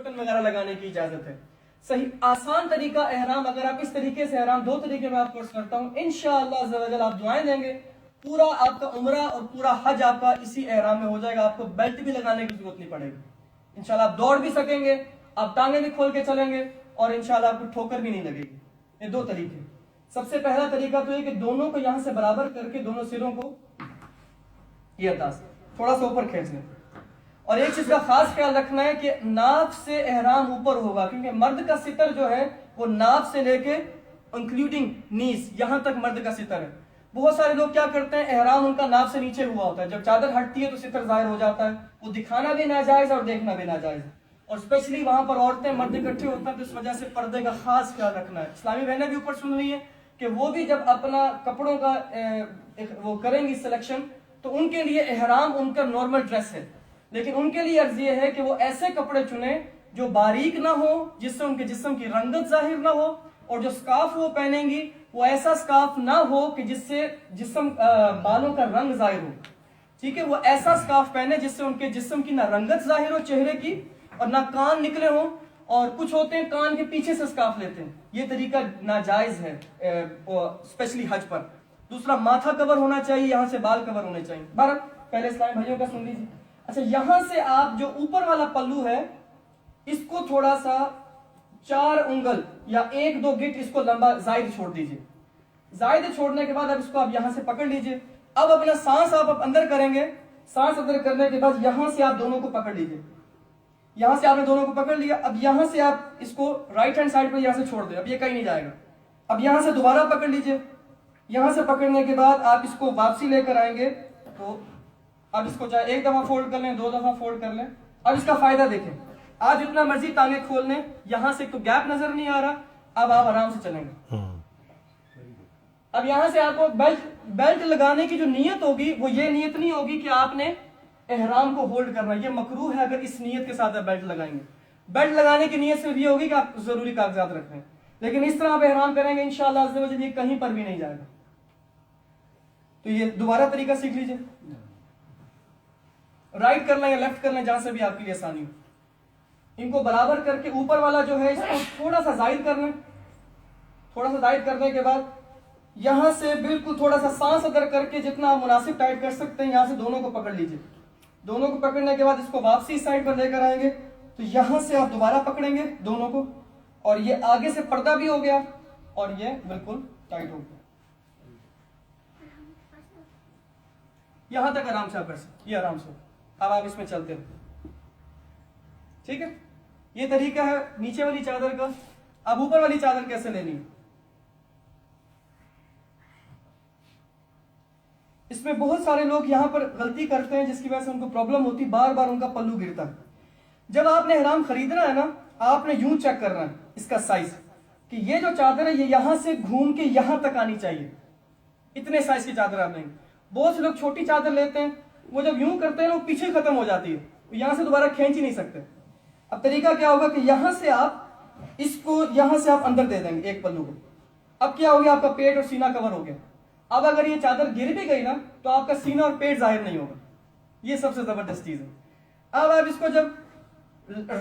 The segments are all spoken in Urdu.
برتن وغیرہ لگانے کی اجازت ہے. صحیح آسان طریقہ احرام اگر آپ اس طریقے سے احرام 2 طریقے میں آپ کورس کرتا ہوں انشاءاللہ عز و جل آپ دعائیں دیں گے پورا آپ کا عمرہ اور پورا حج آپ کا اسی احرام میں ہو جائے گا. آپ کو بیلٹ بھی لگانے کی ضرورت نہیں پڑے گی. انشاءاللہ آپ دوڑ بھی سکیں گے, آپ ٹانگیں بھی کھول کے چلیں گے اور انشاءاللہ آپ کو ٹھوکر بھی نہیں لگے گی. یہ 2 طریقے. سب سے پہلا طریقہ تو یہ کہ دونوں کو یہاں سے برابر کر کے دونوں سروں کو یہ انداز تھوڑا سا اوپر کھینچ لیں. اور ایک چیز کا خاص خیال رکھنا ہے کہ ناف سے احرام اوپر ہوگا کیونکہ مرد کا ستر جو ہے وہ ناف سے لے کے انکلوڈنگ نیز یہاں تک مرد کا ستر ہے. بہت سارے لوگ کیا کرتے ہیں احرام ان کا ناف سے نیچے ہوا ہوتا ہے, جب چادر ہٹتی ہے تو ستر ظاہر ہو جاتا ہے. وہ دکھانا بھی ناجائز اور دیکھنا بھی ناجائز ہے. اور اسپیشلی وہاں پر عورتیں مرد اکٹھے ہوتے ہیں تو اس وجہ سے پردے کا خاص خیال رکھنا ہے. اسلامی بہنیں بھی اوپر سن رہی ہیں کہ وہ بھی جب اپنا کپڑوں کا وہ کریں گی سلیکشن تو ان کے لیے احرام ان کا نارمل ڈریس ہے, لیکن ان کے لیے عرض یہ ہے کہ وہ ایسے کپڑے چنیں جو باریک نہ ہو, جس سے ان کے جسم کی رنگت ظاہر نہ ہو, اور جو سکارف وہ پہنیں گی وہ ایسا سکارف نہ ہو کہ جس سے جسم بالوں کا رنگ ظاہر ہو. ٹھیک ہے, وہ ایسا سکارف پہنے جس سے ان کے جسم کی نہ رنگت ظاہر ہو چہرے کی اور نہ کان نکلے ہوں. اور کچھ ہوتے ہیں کان کے پیچھے سے سکارف لیتے ہیں, یہ طریقہ ناجائز ہے اسپیشلی حج پر. دوسرا ماتھا کور ہونا چاہیے, یہاں سے بال کور ہونے چاہیے. بہرحال پہلے اسلامی بھائیوں کا سن لیجیے. اچھا, یہاں سے آپ جو اوپر والا پلو ہے اس کو تھوڑا سا 4 انگل یا 1-2 گٹ اس کو لمبا زائد چھوڑ دیجئے. زائد چھوڑنے کے بعد اب اس کو آپ یہاں سے پکڑ لیجئے. اب اپنا سانس آپ اندر کریں گے, سانس اندر کرنے کے بعد یہاں سے آپ دونوں کو پکڑ لیجئے. یہاں سے آپ نے دونوں کو پکڑ لیا. اب یہاں سے آپ اس کو رائٹ ہینڈ سائڈ پر یہاں سے چھوڑ دیں, اب یہ کہیں نہیں جائے گا. اب یہاں سے دوبارہ پکڑ لیجئے. یہاں سے پکڑنے کے بعد آپ اس کو واپسی لے کر آئیں گے تو اب اس کو چاہے 1 دفعہ فولڈ کر لیں, 2 دفعہ فولڈ کر لیں. اب اس کا فائدہ دیکھیں, آپ جتنا مرضی ٹانگیں کھول لیں, یہاں سے تو گیپ نظر نہیں آ رہا. اب آپ آرام سے چلیں گے. اب یہاں سے آپ کو بیلٹ لگانے کی جو نیت ہوگی وہ یہ نیت نہیں ہوگی کہ آپ نے احرام کو ہولڈ کرنا, یہ مکروہ ہے اگر اس نیت کے ساتھ آپ بیلٹ لگائیں گے. بیلٹ لگانے کی نیت صرف یہ ہوگی کہ آپ ضروری کاغذات رکھ لیں, لیکن اس طرح آپ احرام کریں گے انشاءاللہ عز و جل یہ کہیں پر بھی نہیں جائے گا. تو یہ دوبارہ طریقہ سیکھ لیجئے. رائٹ کر لیں یا لیفٹ کر لیں, جہاں سے بھی آپ کے لیے آسانی ہو. ان کو برابر کر کے اوپر والا جو ہے اس کو تھوڑا سا زائد کر لیں. تھوڑا سا زائد کرنے کے بعد یہاں سے بالکل تھوڑا سا سانس اندر کر کے جتنا آپ مناسب ٹائٹ کر سکتے ہیں یہاں سے دونوں کو پکڑ لیجئے. دونوں کو پکڑنے کے بعد اس کو واپسی اس سائڈ پر لے کر آئیں گے تو یہاں سے آپ دوبارہ پکڑیں گے دونوں کو, اور یہ آگے سے پردہ بھی ہو گیا اور یہ بالکل ٹائٹ ہو گیا. یہاں تک آرام سے آپ کر سکتے, یہ آرام سے. اب آپ اس میں چلتے ہیں. ٹھیک ہے, یہ طریقہ ہے نیچے والی چادر کا. اب اوپر والی چادر کیسے لینی ہے؟ اس میں بہت سارے لوگ یہاں پر غلطی کرتے ہیں جس کی وجہ سے ان کو پرابلم ہوتی, بار بار ان کا پلو گرتا ہے. جب آپ نے احرام خریدنا ہے نا, آپ نے یوں چیک کرنا ہے اس کا سائز کہ یہ جو چادر ہے یہ یہاں سے گھوم کے یہاں تک آنی چاہیے. اتنے سائز کی چادر آپ لیں گے. بہت سے لوگ چھوٹی چادر لیتے ہیں, وہ جب یوں کرتے ہیں وہ پیچھے ختم ہو جاتی ہے, یہاں سے دوبارہ کھینچ ہی نہیں سکتے. اب طریقہ کیا ہوگا کہ یہاں سے آپ اس کو یہاں سے آپ اندر دے دیں گے ایک پلو کو. اب کیا ہو گیا, آپ کا پیٹ اور سینہ کور ہو گیا. اب اگر یہ چادر گر بھی گئی نا تو آپ کا سینہ اور پیٹ ظاہر نہیں ہوگا. یہ سب سے زبردست چیز ہے. اب آپ اس کو جب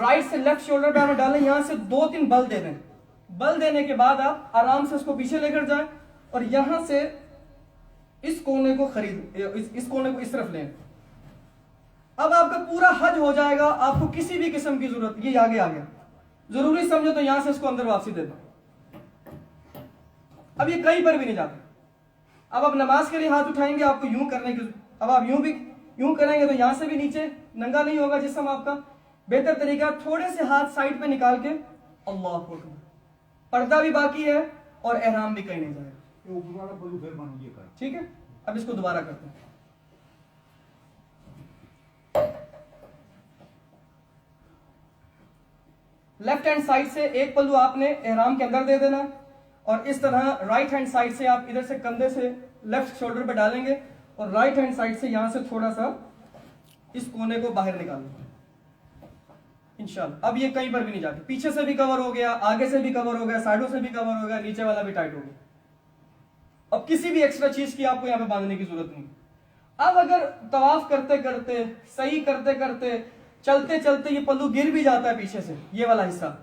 رائٹ سے لیفٹ شولڈر پہ آپ ڈالیں, یہاں سے 2-3 بل دے دیں. بل دینے کے بعد آپ آرام سے اس کو پیچھے لے کر جائیں اور یہاں سے اس کونے کو اس کونے کو اس طرف لیں. اب آپ کا پورا حج ہو جائے گا, آپ کو کسی بھی قسم کی ضرورت, یہ آگے آ گیا, ضروری سمجھو تو یہاں سے اس کو اندر واپسی دے دو. اب یہ کہیں پر بھی نہیں جاتا. اب آپ نماز کے لیے ہاتھ اٹھائیں گے, آپ کو یوں کرنے کی, اب آپ یوں کریں گے تو یہاں سے بھی نیچے ننگا نہیں ہوگا جسم آپ کا. بہتر طریقہ تھوڑے سے ہاتھ سائڈ پہ نکال کے اللہ اکبر, پردہ بھی باقی ہے اور احرام بھی کہیں نہیں جائے گا. ٹھیک ہے, اب اس کو دوبارہ کرتے ہیں. لیفٹ ہینڈ سائڈ سے ایک پلو آپ نے احرام کے اندر دے دینا, اور اس طرح رائٹ ہینڈ سائڈ سے آپ ادھر سے کندھے سے لیفٹ شولڈر پہ ڈالیں گے اور رائٹ ہینڈ سائڈ سے یہاں سے تھوڑا سا اس کونے کو باہر نکالیں گے انشاءاللہ. اب یہ کہیں پر بھی نہیں جاتی, پیچھے سے بھی کور ہو گیا, آگے سے بھی کور ہو گیا, سائڈوں سے بھی کور ہو گیا, نیچے والا بھی ٹائٹ ہو گیا. اب کسی بھی ایکسٹرا چیز کی آپ کو یہاں پہ باندھنے کی ضرورت نہیں. اب اگر طواف کرتے کرتے, صحیح کرتے کرتے چلتے چلتے یہ پلو گر بھی جاتا ہے پیچھے سے، یہ والا حصہ.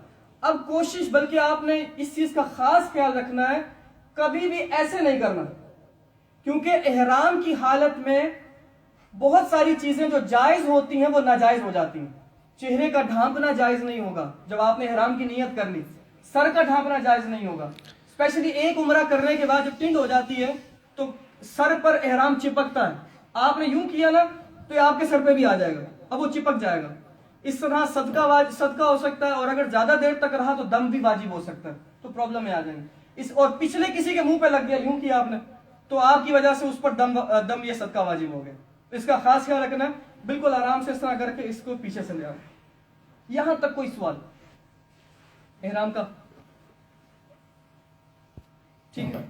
اب کوشش، بلکہ آپ نے اس چیز کا خاص خیال رکھنا ہے، کبھی بھی ایسے نہیں کرنا، کیونکہ احرام کی حالت میں بہت ساری چیزیں جو جائز ہوتی ہیں وہ ناجائز ہو جاتی ہیں. چہرے کا ڈھانپنا جائز نہیں ہوگا جب آپ نے احرام کی نیت کر لی، سر کا ڈھانپنا جائز نہیں ہوگا، اسپیشلی ایک عمرہ کرنے کے بعد جب ٹنڈ ہو جاتی ہے تو سر پر احرام چپکتا ہے. آپ نے یوں کیا نا تو یہ آپ کے سر پہ بھی آ جائے گا، اب وہ چپک جائے گا. اس طرح صدقہ ہو سکتا ہے، اور اگر زیادہ دیر تک رہا تو دم بھی واجب ہو سکتا ہے، تو پرابلم میں آ جائیں گے. اور پچھلے کسی کے منہ پہ لگ گیا، یوں کیا آپ نے، تو آپ کی وجہ سے اس پر دم یہ صدقہ واجب ہو گیا. اس کا خاص خیال رکھنا ہے. بالکل آرام سے اس طرح کر کے اس کو پیچھے سے لے آؤ. یہاں تک کوئی سوال احرام کا؟ ٹھیک ہے.